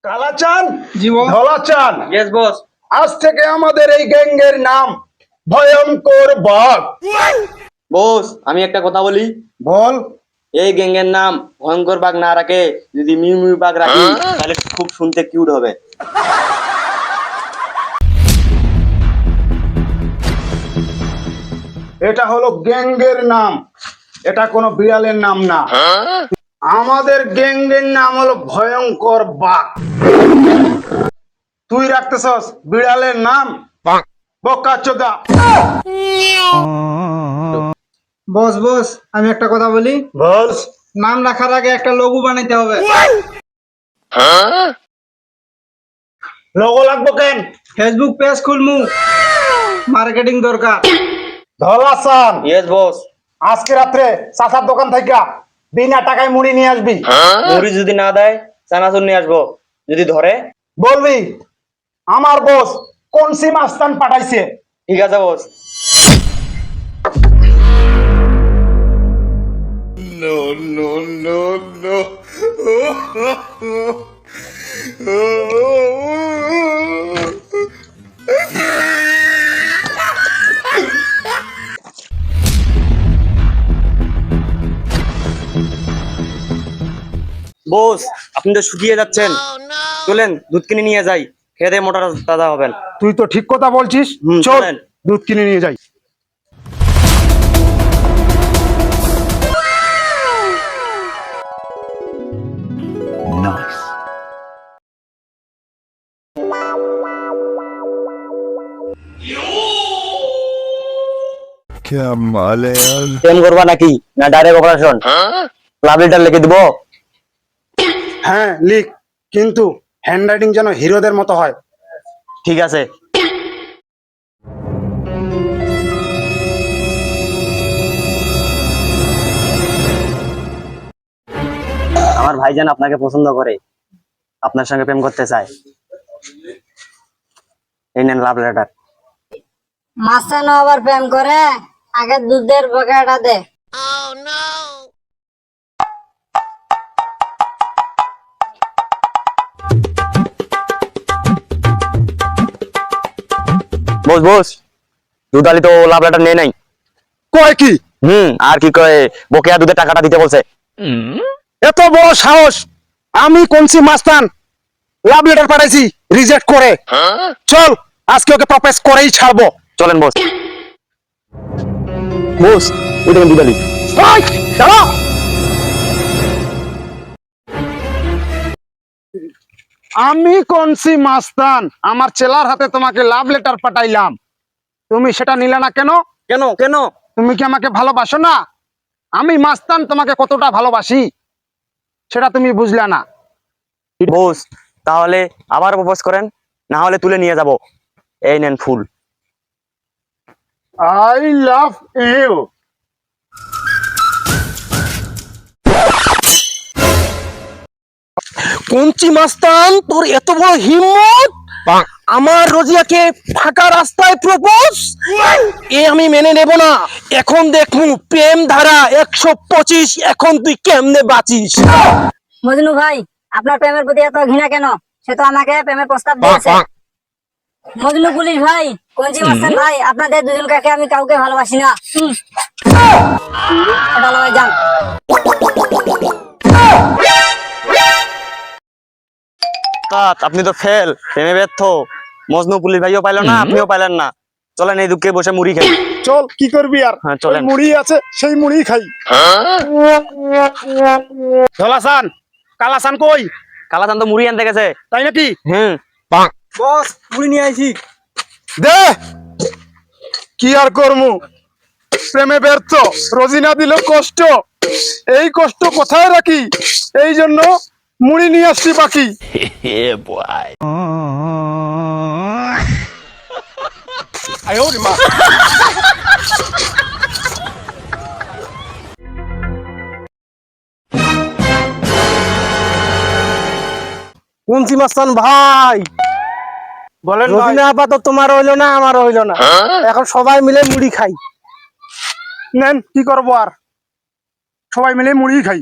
কালাচান, জি বস। ধলাচান, yes boss. আজ থেকে আমাদের এই গ্যাংয়ের নাম ভয়ঙ্কর বাঘ। বস আমি একটা কথা বলি, বল। এই গ্যাংয়ের নাম ভয়ঙ্কর বাঘ না রাখে যদি মিউ মিউ বাঘ রাখি তাহলে খুব শুনতে কিউট হবে। এটা হলো গ্যাংয়ের নাম, এটা কোনো বিড়ালের নাম না। আমাদের গ্যাংয়ের নাম হলো ভয়ঙ্কর বাঘ। তুই রাখতেছস বিড়ালের নাম বোকাচোদা। বস বস, আমি একটা কথা বলি। বল। নাম রাখার আগে একটা লোগো বানাইতে হবে। লোগো লাগবো কেন? ফেসবুক পেজ খুলমু, মার্কেটিং দরকার। ধলাচান, ইয়েস বস। আজকে রাত্রে চাচার দোকান থেকে বিনা টাকায় মুড়ি নিয়ে আসবি। মুড়ি যদি না দেয় চানাচুর নিয়ে আসবো, যদি ধরে বলবি আমার বস কোন সিম আস্তান পাঠাইছে। ঠিক আছে বস। বস আপনি তো শুকিয়ে যাচ্ছেন, চলেন দুধ কিনে নিয়ে যাই, খেয়ে দিয়ে মোটা তাজা হবেন। তুই তো ঠিক কথা বলছিস, চল চলেন। দুধ কিনে নিয়ে যাই। क्या माल है यार। প্রেম করবা নাকি না ডাইরেক্ট অপারেশন? লাভ লেটার লিখে দিব। হ্যাঁ লিখ, কিন্তু হ্যান্ডরাইটিং যেন হিরোদের মতো হয়। ঠিক আছে। আমার ভাইজান আপনাকে পছন্দ করে, আপনার সঙ্গে প্রেম করতে চায়। এই নেন লাভ লেটার। মাস্তানো আবার প্রেম করে, আগে দুধের বকেটা দে। বস বস, দুধালি তো লাভ লেটার নেই নাই। কয় কি? আর কি কয়, বকেয়া দুধের টাকাটা দিতে বলছে। এত বড় সাহস! আমি কোনসি মাস্তান লাভ লেটার পাঠাইছি রিজেক্ট করে। চল আজকে ওকে প্রপোজ করেই ছাড়বো। চলেন বস। বস ওই দেখেন দুধালি। ওই, দাঁড়া। আমি কোনসি মাস্তান আমার চেলার হাতে তোমাকে লাভ লেটার পাঠাইলাম, তুমি সেটা নিলে না কেন? কেন কেন? তুমি কি আমাকে ভালোবাসো না? আমি মাস্তান তোমাকে কতটা ভালোবাসি সেটা তুমি বুঝলে না। বস তাহলে আবার প্রপোজ করেন, না হলে তুলে নিয়ে যাব। এই নেন ফুল। I love you. কঞ্চি মাস্তান, তোর এত বড় হিম্মত আমার রোজিয়াকে ফাঁকা রাস্তায় প্রপোজ! এ আমি মেনে নেব না। এখন দেখমু প্রেম ধারা 125 এখন তুই কেমনে বাঁচিস। মজনু ভাই, আপনার প্রেমের প্রতি এত ঘৃণা কেন? সে তো আমাকে প্রেমের প্রস্তাব দিয়েছে। মজনু পুলিশ ভাই, কঞ্চি মাস্তান ভাই, আপনাদের দুজনকে আমি কাউকে ভালোবাসি না। এটা লয় যান। আপনি তো ফেল, প্রেমে ব্যর্থ। মজনু পুলিশ ভাইও পাইল না, আপনিও পাইলেন না। চলেন এই দুঃখে বসে মুড়ি খাই। চল, কি করবি আর? হ্যাঁ, চলেন। ওই মুড়ি আছে, সেই মুড়ি খাই। ধলাসান, কালাসান কই? কালাচান তো মুড়ি আনতে গেছে। তাই নাকি? বস, মুড়ি নিয়ে আইছি। দে, কি আর করমু, প্রেমে ব্যর্থ, রোজিনা দিল কষ্ট, এই কষ্ট কোথায় রাখি? এই জন্য মুড়ি নিয়ে আসছি বাকি। কঞ্চি মাস্তান ভাই, বলেন ভাই। রোজিনা আপাতত তোমার হইলো না, আমার হইলো না। এখন সবাই মিলে মুড়ি খাই। নেন, কি করবো আর, সবাই মিলে মুড়ি খাই।